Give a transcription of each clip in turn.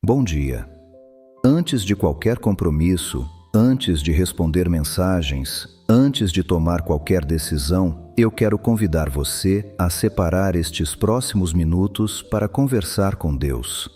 Bom dia. Antes de qualquer compromisso, antes de responder mensagens, antes de tomar qualquer decisão, eu quero convidar você a separar estes próximos minutos para conversar com Deus.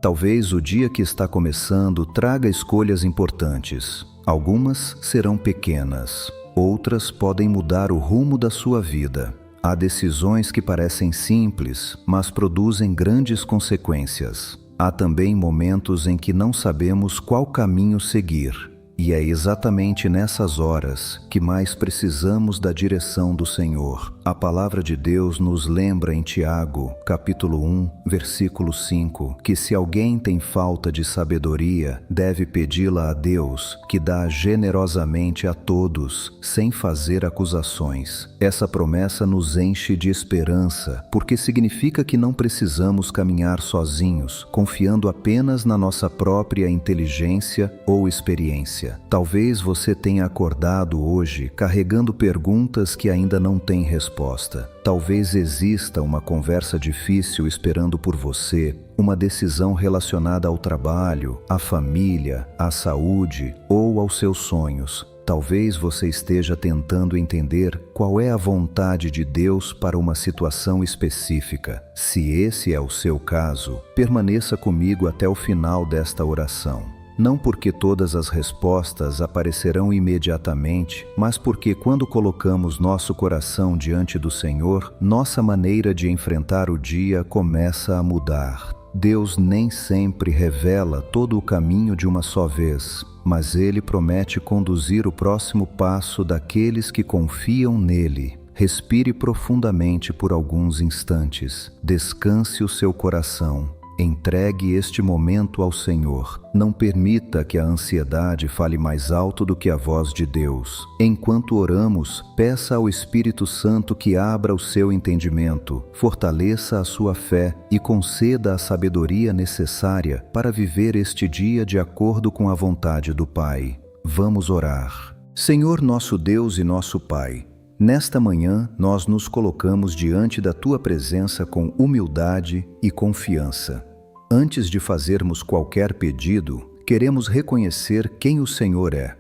Talvez o dia que está começando traga escolhas importantes. Algumas serão pequenas, outras podem mudar o rumo da sua vida. Há decisões que parecem simples, mas produzem grandes consequências. Há também momentos em que não sabemos qual caminho seguir. E é exatamente nessas horas que mais precisamos da direção do Senhor. A palavra de Deus nos lembra em Tiago, capítulo 1, versículo 5, que se alguém tem falta de sabedoria, deve pedi-la a Deus, que dá generosamente a todos, sem fazer acusações. Essa promessa nos enche de esperança, porque significa que não precisamos caminhar sozinhos, confiando apenas na nossa própria inteligência ou experiência. Talvez você tenha acordado hoje carregando perguntas que ainda não têm resposta. Talvez exista uma conversa difícil esperando por você, uma decisão relacionada ao trabalho, à família, à saúde ou aos seus sonhos. Talvez você esteja tentando entender qual é a vontade de Deus para uma situação específica. Se esse é o seu caso, permaneça comigo até o final desta oração. Não porque todas as respostas aparecerão imediatamente, mas porque quando colocamos nosso coração diante do Senhor, nossa maneira de enfrentar o dia começa a mudar. Deus nem sempre revela todo o caminho de uma só vez, mas Ele promete conduzir o próximo passo daqueles que confiam nele. Respire profundamente por alguns instantes. Descanse o seu coração. Entregue este momento ao Senhor. Não permita que a ansiedade fale mais alto do que a voz de Deus. Enquanto oramos, peça ao Espírito Santo que abra o seu entendimento, fortaleça a sua fé e conceda a sabedoria necessária para viver este dia de acordo com a vontade do Pai. Vamos orar. Senhor nosso Deus e nosso Pai, nesta manhã nós nos colocamos diante da Tua presença com humildade e confiança. Antes de fazermos qualquer pedido, queremos reconhecer quem o Senhor é.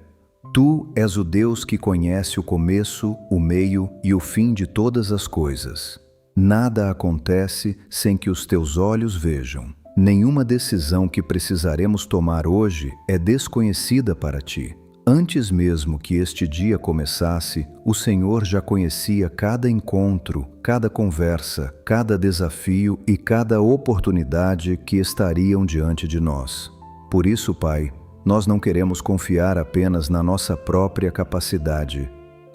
Tu és o Deus que conhece o começo, o meio e o fim de todas as coisas. Nada acontece sem que os teus olhos vejam. Nenhuma decisão que precisaremos tomar hoje é desconhecida para ti. Antes mesmo que este dia começasse, o Senhor já conhecia cada encontro, cada conversa, cada desafio e cada oportunidade que estariam diante de nós. Por isso, Pai, nós não queremos confiar apenas na nossa própria capacidade.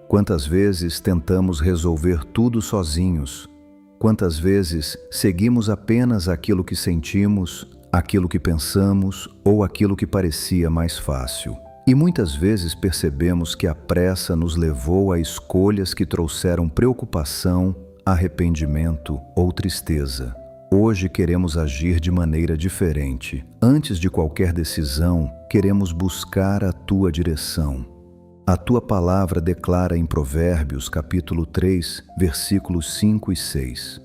Quantas vezes tentamos resolver tudo sozinhos? Quantas vezes seguimos apenas aquilo que sentimos, aquilo que pensamos ou aquilo que parecia mais fácil? E muitas vezes percebemos que a pressa nos levou a escolhas que trouxeram preocupação, arrependimento ou tristeza. Hoje queremos agir de maneira diferente. Antes de qualquer decisão, queremos buscar a Tua direção. A Tua palavra declara em Provérbios, capítulo 3, versículos 5 e 6.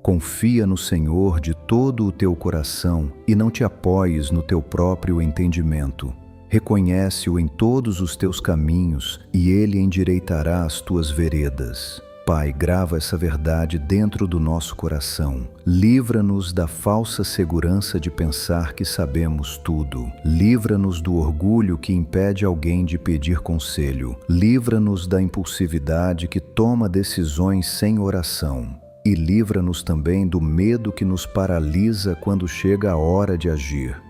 Confia no Senhor de todo o teu coração e não te apoies no teu próprio entendimento. Reconhece-o em todos os teus caminhos e Ele endireitará as tuas veredas. Pai, grava essa verdade dentro do nosso coração. Livra-nos da falsa segurança de pensar que sabemos tudo. Livra-nos do orgulho que impede alguém de pedir conselho. Livra-nos da impulsividade que toma decisões sem oração. E livra-nos também do medo que nos paralisa quando chega a hora de agir.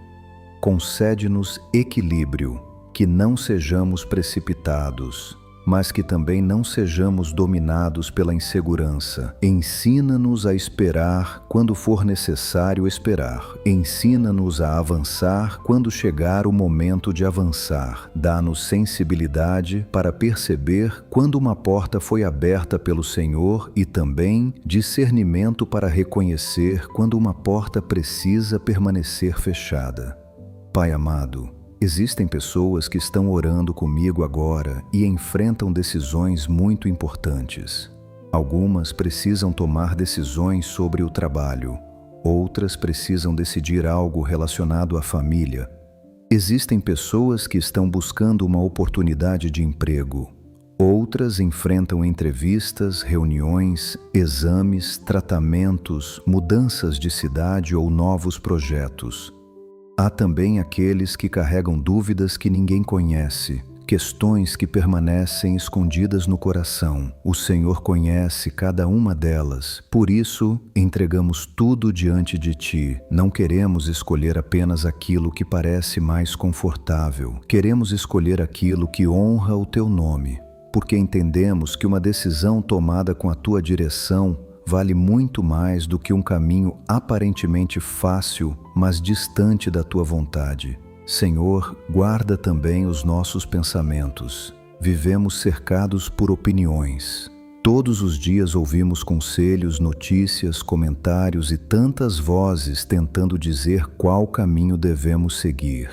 Concede-nos equilíbrio, que não sejamos precipitados, mas que também não sejamos dominados pela insegurança. Ensina-nos a esperar quando for necessário esperar. Ensina-nos a avançar quando chegar o momento de avançar. Dá-nos sensibilidade para perceber quando uma porta foi aberta pelo Senhor e também discernimento para reconhecer quando uma porta precisa permanecer fechada. Pai amado, existem pessoas que estão orando comigo agora e enfrentam decisões muito importantes. Algumas precisam tomar decisões sobre o trabalho, outras precisam decidir algo relacionado à família. Existem pessoas que estão buscando uma oportunidade de emprego. Outras enfrentam entrevistas, reuniões, exames, tratamentos, mudanças de cidade ou novos projetos. Há também aqueles que carregam dúvidas que ninguém conhece, questões que permanecem escondidas no coração. O Senhor conhece cada uma delas, por isso entregamos tudo diante de Ti. Não queremos escolher apenas aquilo que parece mais confortável, queremos escolher aquilo que honra o Teu nome, porque entendemos que uma decisão tomada com a Tua direção vale muito mais do que um caminho aparentemente fácil, mas distante da Tua vontade. Senhor, guarda também os nossos pensamentos. Vivemos cercados por opiniões. Todos os dias ouvimos conselhos, notícias, comentários e tantas vozes tentando dizer qual caminho devemos seguir.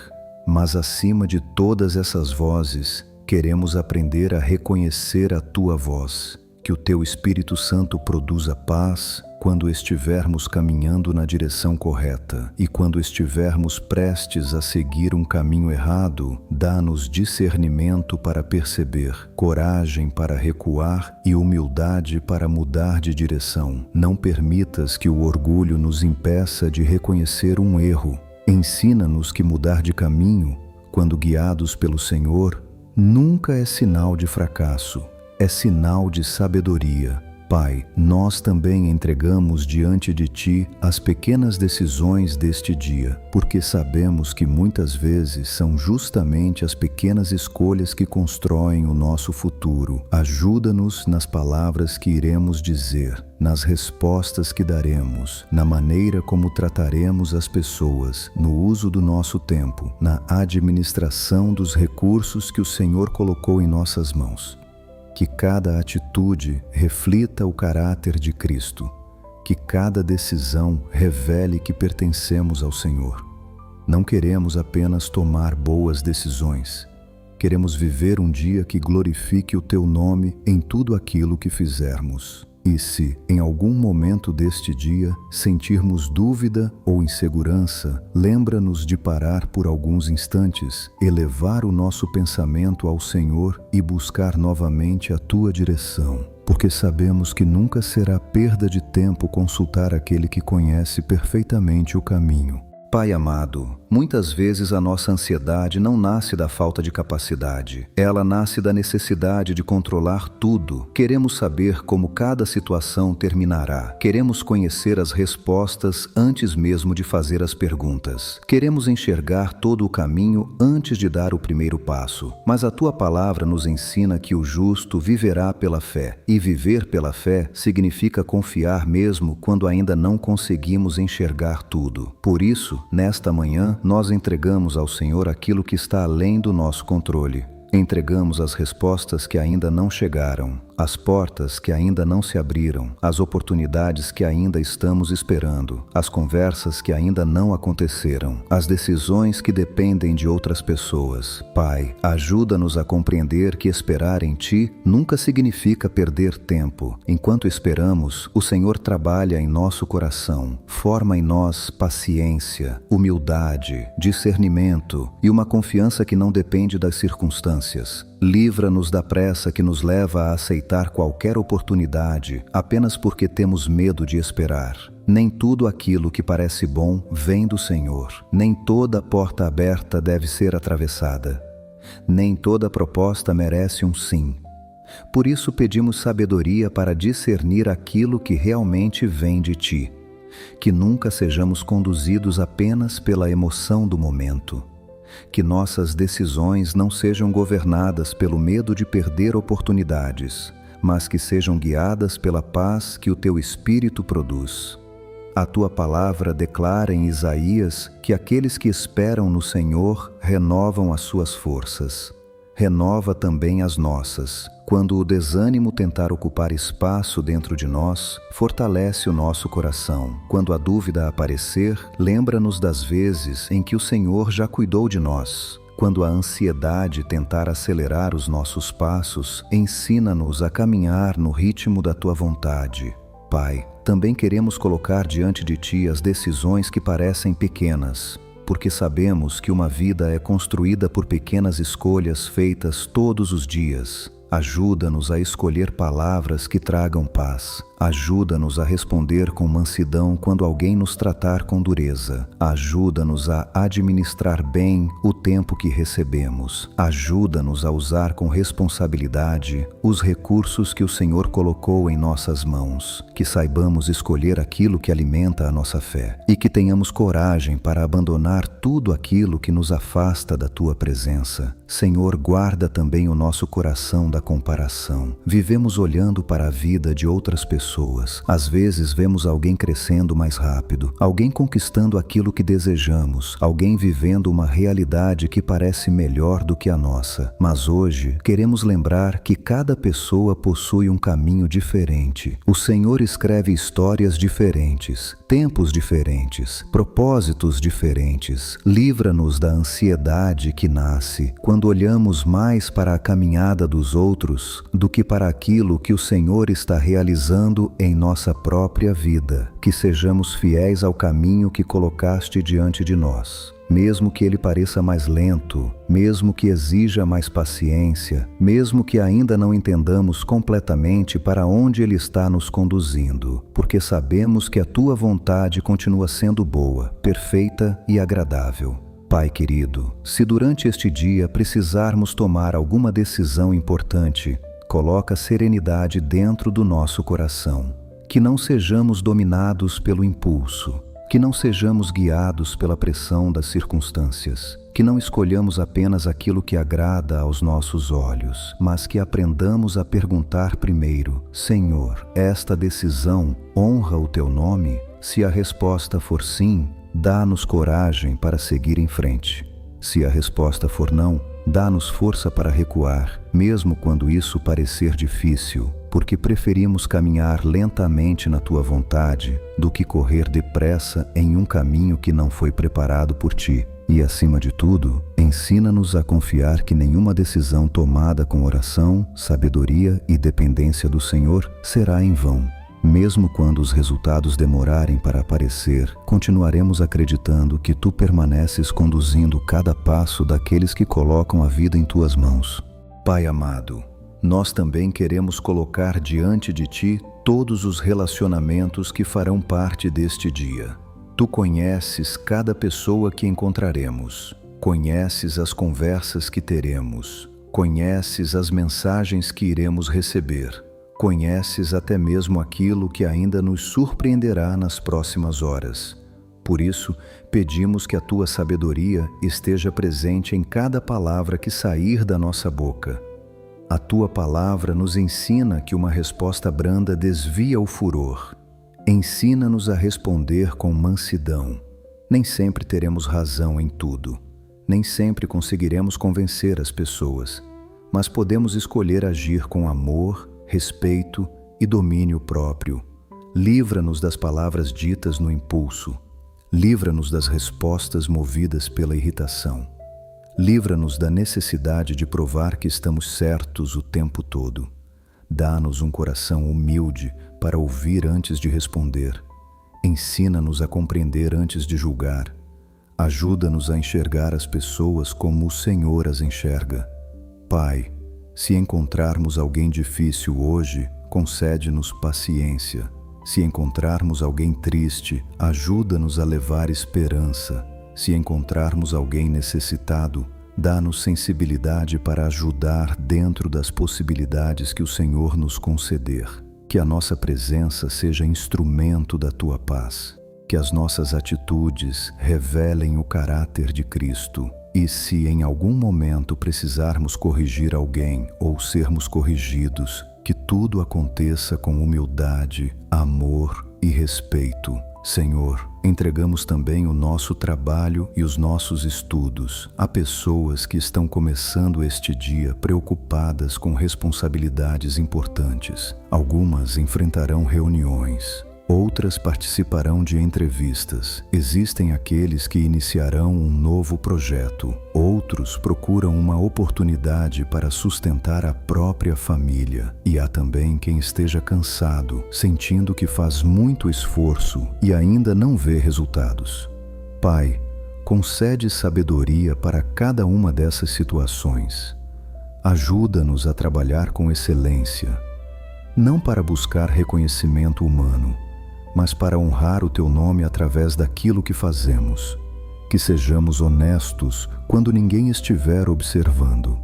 Mas acima de todas essas vozes, queremos aprender a reconhecer a Tua voz. Que o Teu Espírito Santo produza paz quando estivermos caminhando na direção correta, e quando estivermos prestes a seguir um caminho errado, dá-nos discernimento para perceber, coragem para recuar e humildade para mudar de direção. Não permitas que o orgulho nos impeça de reconhecer um erro. Ensina-nos que mudar de caminho, quando guiados pelo Senhor, nunca é sinal de fracasso. É sinal de sabedoria. Pai, nós também entregamos diante de Ti as pequenas decisões deste dia, porque sabemos que muitas vezes são justamente as pequenas escolhas que constroem o nosso futuro. Ajuda-nos nas palavras que iremos dizer, nas respostas que daremos, na maneira como trataremos as pessoas, no uso do nosso tempo, na administração dos recursos que o Senhor colocou em nossas mãos. Que cada atitude reflita o caráter de Cristo. Que cada decisão revele que pertencemos ao Senhor. Não queremos apenas tomar boas decisões. Queremos viver um dia que glorifique o Teu nome em tudo aquilo que fizermos. E se, em algum momento deste dia, sentirmos dúvida ou insegurança, lembra-nos de parar por alguns instantes, elevar o nosso pensamento ao Senhor e buscar novamente a Tua direção, porque sabemos que nunca será perda de tempo consultar aquele que conhece perfeitamente o caminho. Pai amado, muitas vezes a nossa ansiedade não nasce da falta de capacidade. Ela nasce da necessidade de controlar tudo. Queremos saber como cada situação terminará. Queremos conhecer as respostas antes mesmo de fazer as perguntas. Queremos enxergar todo o caminho antes de dar o primeiro passo. Mas a Tua palavra nos ensina que o justo viverá pela fé. E viver pela fé significa confiar mesmo quando ainda não conseguimos enxergar tudo. Por isso, nesta manhã, nós entregamos ao Senhor aquilo que está além do nosso controle. Entregamos as respostas que ainda não chegaram, as portas que ainda não se abriram, as oportunidades que ainda estamos esperando, as conversas que ainda não aconteceram, as decisões que dependem de outras pessoas. Pai, ajuda-nos a compreender que esperar em Ti nunca significa perder tempo. Enquanto esperamos, o Senhor trabalha em nosso coração, forma em nós paciência, humildade, discernimento e uma confiança que não depende das circunstâncias. Livra-nos da pressa que nos leva a aceitar qualquer oportunidade apenas porque temos medo de esperar. Nem tudo aquilo que parece bom vem do Senhor. Nem toda porta aberta deve ser atravessada. Nem toda proposta merece um sim. Por isso pedimos sabedoria para discernir aquilo que realmente vem de Ti. Que nunca sejamos conduzidos apenas pela emoção do momento. Que nossas decisões não sejam governadas pelo medo de perder oportunidades, mas que sejam guiadas pela paz que o Teu Espírito produz. A Tua palavra declara em Isaías que aqueles que esperam no Senhor renovam as suas forças. Renova também as nossas. Quando o desânimo tentar ocupar espaço dentro de nós, fortalece o nosso coração. Quando a dúvida aparecer, lembra-nos das vezes em que o Senhor já cuidou de nós. Quando a ansiedade tentar acelerar os nossos passos, ensina-nos a caminhar no ritmo da Tua vontade. Pai, Também queremos colocar diante de Ti as decisões que parecem pequenas, porque sabemos que uma vida é construída por pequenas escolhas feitas todos os dias. Ajuda-nos a escolher palavras que tragam paz. Ajuda-nos a responder com mansidão quando alguém nos tratar com dureza. Ajuda-nos a administrar bem o tempo que recebemos. Ajuda-nos a usar com responsabilidade os recursos que o Senhor colocou em nossas mãos. Que saibamos escolher aquilo que alimenta a nossa fé e que tenhamos coragem para abandonar tudo aquilo que nos afasta da Tua presença. Senhor, guarda também o nosso coração da comparação. Vivemos olhando para a vida de outras pessoas. Às vezes vemos alguém crescendo mais rápido, alguém conquistando aquilo que desejamos, alguém vivendo uma realidade que parece melhor do que a nossa. Mas hoje queremos lembrar que cada pessoa possui um caminho diferente. O Senhor escreve histórias diferentes, tempos diferentes, propósitos diferentes. Livra-nos da ansiedade que nasce quando olhamos mais para a caminhada dos outros do que para aquilo que o Senhor está realizando em nossa própria vida. Que sejamos fiéis ao caminho que colocaste diante de nós. Mesmo que ele pareça mais lento, mesmo que exija mais paciência, mesmo que ainda não entendamos completamente para onde ele está nos conduzindo, porque sabemos que a tua vontade continua sendo boa, perfeita e agradável. Pai querido, se durante este dia precisarmos tomar alguma decisão importante, coloca serenidade dentro do nosso coração. Que não sejamos dominados pelo impulso, que não sejamos guiados pela pressão das circunstâncias, que não escolhamos apenas aquilo que agrada aos nossos olhos, mas que aprendamos a perguntar primeiro: Senhor, esta decisão honra o Teu nome? Se a resposta for sim, dá-nos coragem para seguir em frente. Se a resposta for não, dá-nos força para recuar, mesmo quando isso parecer difícil, porque preferimos caminhar lentamente na Tua vontade do que correr depressa em um caminho que não foi preparado por Ti. E, acima de tudo, ensina-nos a confiar que nenhuma decisão tomada com oração, sabedoria e dependência do Senhor será em vão. Mesmo quando os resultados demorarem para aparecer, continuaremos acreditando que Tu permaneces conduzindo cada passo daqueles que colocam a vida em Tuas mãos. Pai amado, nós também queremos colocar diante de Ti todos os relacionamentos que farão parte deste dia. Tu conheces cada pessoa que encontraremos, conheces as conversas que teremos, conheces as mensagens que iremos receber. Conheces até mesmo aquilo que ainda nos surpreenderá nas próximas horas. Por isso, pedimos que a Tua sabedoria esteja presente em cada palavra que sair da nossa boca. A Tua palavra nos ensina que uma resposta branda desvia o furor. Ensina-nos a responder com mansidão. Nem sempre teremos razão em tudo. Nem sempre conseguiremos convencer as pessoas. Mas podemos escolher agir com amor, respeito e domínio próprio. Livra-nos das palavras ditas no impulso. Livra-nos das respostas movidas pela irritação. Livra-nos da necessidade de provar que estamos certos o tempo todo. Dá-nos um coração humilde para ouvir antes de responder. Ensina-nos a compreender antes de julgar. Ajuda-nos a enxergar as pessoas como o Senhor as enxerga. Pai, se encontrarmos alguém difícil hoje, concede-nos paciência. Se encontrarmos alguém triste, ajuda-nos a levar esperança. Se encontrarmos alguém necessitado, dá-nos sensibilidade para ajudar dentro das possibilidades que o Senhor nos conceder. Que a nossa presença seja instrumento da Tua paz. Que as nossas atitudes revelem o caráter de Cristo. E se em algum momento precisarmos corrigir alguém ou sermos corrigidos, que tudo aconteça com humildade, amor e respeito. Senhor, entregamos também o nosso trabalho e os nossos estudos a pessoas que estão começando este dia preocupadas com responsabilidades importantes. Algumas enfrentarão reuniões, Outras participarão de entrevistas. Existem aqueles que iniciarão um novo projeto. Outros procuram uma oportunidade para sustentar a própria família. E há também quem esteja cansado, sentindo que faz muito esforço e ainda não vê resultados. Pai, concede sabedoria para cada uma dessas situações. Ajuda-nos a trabalhar com excelência, não para buscar reconhecimento humano, mas para honrar o Teu nome através daquilo que fazemos. Que sejamos honestos quando ninguém estiver observando.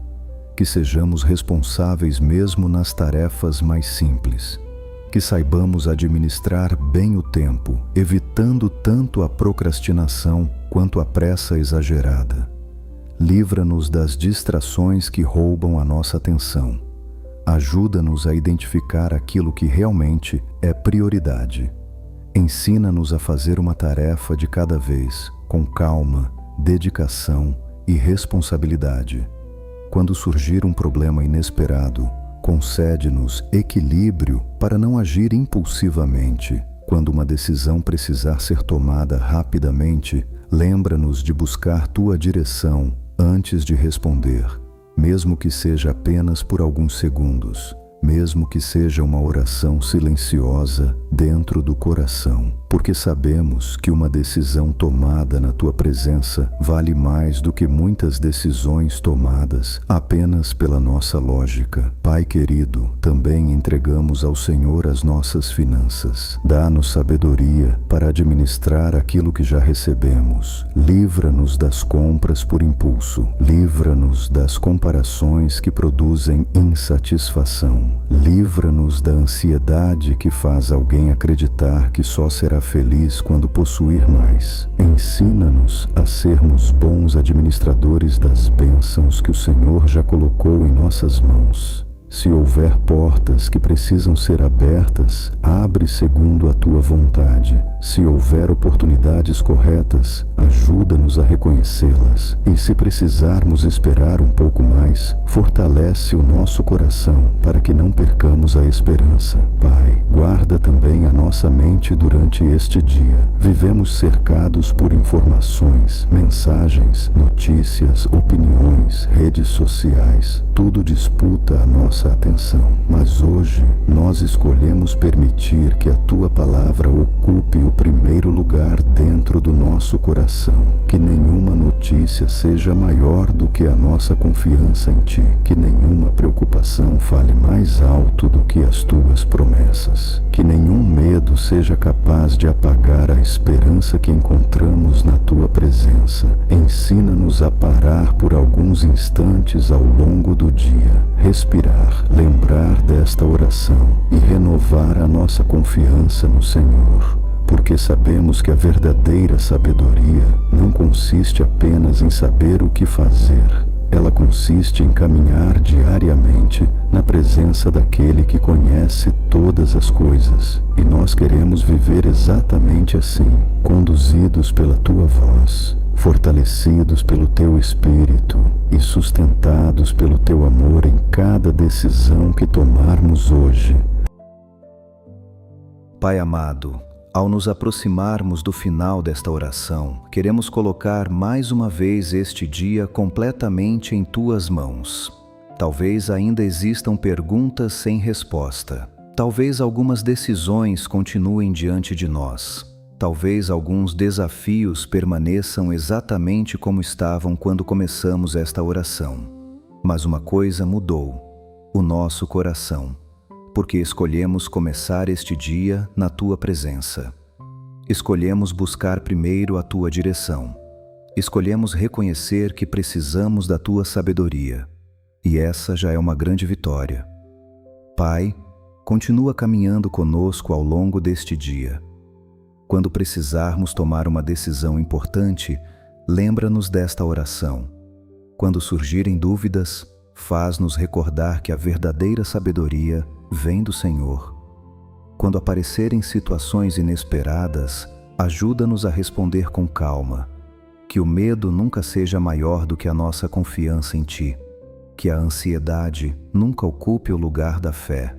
Que sejamos responsáveis mesmo nas tarefas mais simples. Que saibamos administrar bem o tempo, evitando tanto a procrastinação quanto a pressa exagerada. Livra-nos das distrações que roubam a nossa atenção. Ajuda-nos a identificar aquilo que realmente é prioridade. Ensina-nos a fazer uma tarefa de cada vez, com calma, dedicação e responsabilidade. Quando surgir um problema inesperado, concede-nos equilíbrio para não agir impulsivamente. Quando uma decisão precisar ser tomada rapidamente, lembra-nos de buscar Tua direção antes de responder, mesmo que seja apenas por alguns segundos, mesmo que seja uma oração silenciosa dentro do coração, porque sabemos que uma decisão tomada na Tua presença vale mais do que muitas decisões tomadas apenas pela nossa lógica. Pai querido, também entregamos ao Senhor as nossas finanças. Dá-nos sabedoria para administrar aquilo que já recebemos. Livra-nos das compras por impulso. Livra-nos das comparações que produzem insatisfação. Livra-nos da ansiedade que faz alguém acreditar que só será feliz quando possuir mais. Ensina-nos a sermos bons administradores das bênçãos que o Senhor já colocou em nossas mãos. Se houver portas que precisam ser abertas, abre segundo a Tua vontade. Se houver oportunidades corretas, ajuda-nos a reconhecê-las. E se precisarmos esperar um pouco mais, fortalece o nosso coração para que não percamos a esperança. Pai, guarda também a nossa mente durante este dia. Vivemos cercados por informações, mensagens, notícias, opiniões, redes sociais. Tudo disputa a nossa atenção. Mas hoje, nós escolhemos permitir que a Tua palavra ocupe o primeiro lugar dentro do nosso coração. Que nenhuma notícia seja maior do que a nossa confiança em Ti. Que nenhuma preocupação fale mais alto do que as Tuas promessas. Que nenhum medo seja capaz de apagar a esperança que encontramos na Tua presença. Ensina-nos a parar por alguns instantes ao longo do dia, respirar, lembrar desta oração e renovar a nossa confiança no Senhor. Porque sabemos que a verdadeira sabedoria não consiste apenas em saber o que fazer. Ela consiste em caminhar diariamente na presença daquele que conhece todas as coisas. E nós queremos viver exatamente assim, conduzidos pela Tua voz, fortalecidos pelo Teu Espírito e sustentados pelo Teu amor em cada decisão que tomarmos hoje. Pai amado, ao nos aproximarmos do final desta oração, queremos colocar mais uma vez este dia completamente em Tuas mãos. Talvez ainda existam perguntas sem resposta. Talvez algumas decisões continuem diante de nós. Talvez alguns desafios permaneçam exatamente como estavam quando começamos esta oração. Mas uma coisa mudou: o nosso coração. Porque escolhemos começar este dia na Tua presença. Escolhemos buscar primeiro a Tua direção. Escolhemos reconhecer que precisamos da Tua sabedoria. E essa já é uma grande vitória. Pai, continua caminhando conosco ao longo deste dia. Quando precisarmos tomar uma decisão importante, lembra-nos desta oração. Quando surgirem dúvidas, faz-nos recordar que a verdadeira sabedoria vem do Senhor. Quando aparecerem situações inesperadas, ajuda-nos a responder com calma. Que o medo nunca seja maior do que a nossa confiança em Ti. Que a ansiedade nunca ocupe o lugar da fé.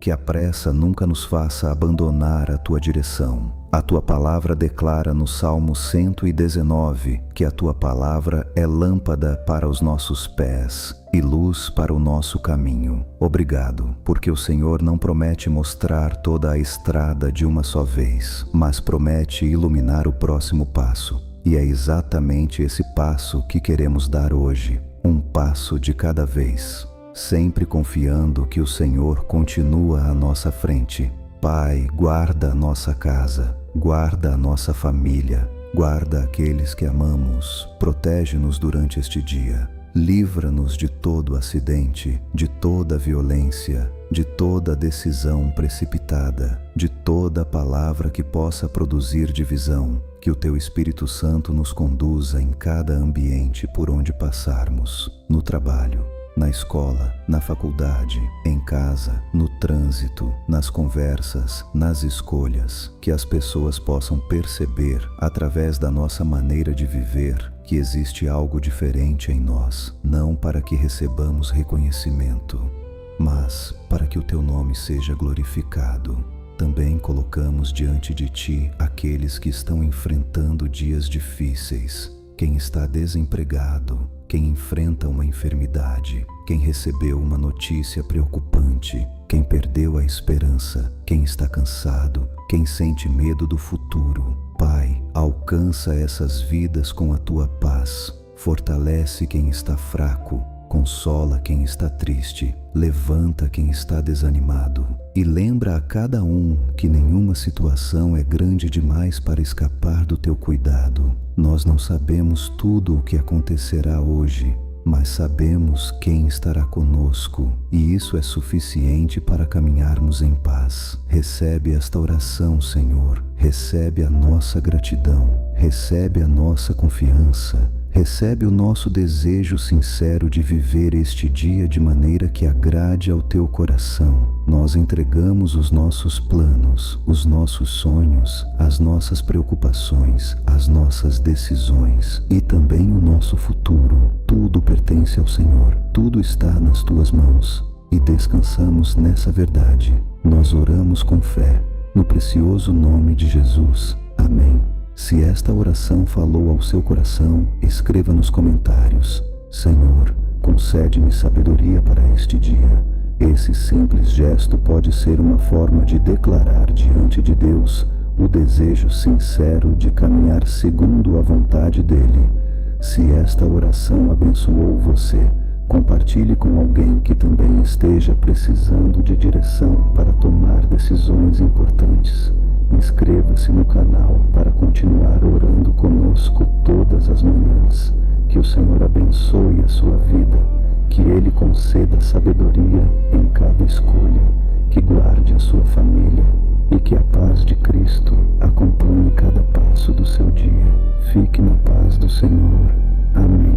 que a pressa nunca nos faça abandonar a tua direção. A tua palavra declara no Salmo 119 que a tua palavra é lâmpada para os nossos pés e luz para o nosso caminho. Obrigado, porque o Senhor não promete mostrar toda a estrada de uma só vez, mas promete iluminar o próximo passo. E é exatamente esse passo que queremos dar hoje, um passo de cada vez, sempre confiando que o Senhor continua à nossa frente. Pai, guarda a nossa casa, guarda a nossa família, guarda aqueles que amamos, protege-nos durante este dia. Livra-nos de todo acidente, de toda violência, de toda decisão precipitada, de toda palavra que possa produzir divisão. Que o Teu Espírito Santo nos conduza em cada ambiente por onde passarmos, no trabalho, na escola, na faculdade, em casa, no trânsito, nas conversas, nas escolhas, que as pessoas possam perceber, através da nossa maneira de viver, que existe algo diferente em nós, não para que recebamos reconhecimento, mas para que o Teu nome seja glorificado. Também colocamos diante de Ti aqueles que estão enfrentando dias difíceis, quem está desempregado, quem enfrenta uma enfermidade, quem recebeu uma notícia preocupante, quem perdeu a esperança, quem está cansado, quem sente medo do futuro. Pai, alcança essas vidas com a Tua paz, fortalece quem está fraco, consola quem está triste, levanta quem está desanimado e lembra a cada um que nenhuma situação é grande demais para escapar do Teu cuidado. Nós não sabemos tudo o que acontecerá hoje, mas sabemos quem estará conosco e isso é suficiente para caminharmos em paz. Recebe esta oração, Senhor, recebe a nossa gratidão, recebe a nossa confiança. Recebe o nosso desejo sincero de viver este dia de maneira que agrade ao Teu coração. Nós entregamos os nossos planos, os nossos sonhos, as nossas preocupações, as nossas decisões e também o nosso futuro. Tudo pertence ao Senhor, tudo está nas Tuas mãos e descansamos nessa verdade. Nós oramos com fé, no precioso nome de Jesus. Amém. Se esta oração falou ao seu coração, escreva nos comentários: Senhor, concede-me sabedoria para este dia. Esse simples gesto pode ser uma forma de declarar diante de Deus o desejo sincero de caminhar segundo a vontade dEle. Se esta oração abençoou você, compartilhe com alguém que também esteja precisando de direção para tomar decisões importantes. Inscreva-se no canal para continuar orando conosco todas as manhãs. Que o Senhor abençoe a sua vida, que Ele conceda sabedoria em cada escolha, que guarde a sua família e que a paz de Cristo acompanhe cada passo do seu dia. Fique na paz do Senhor. Amém.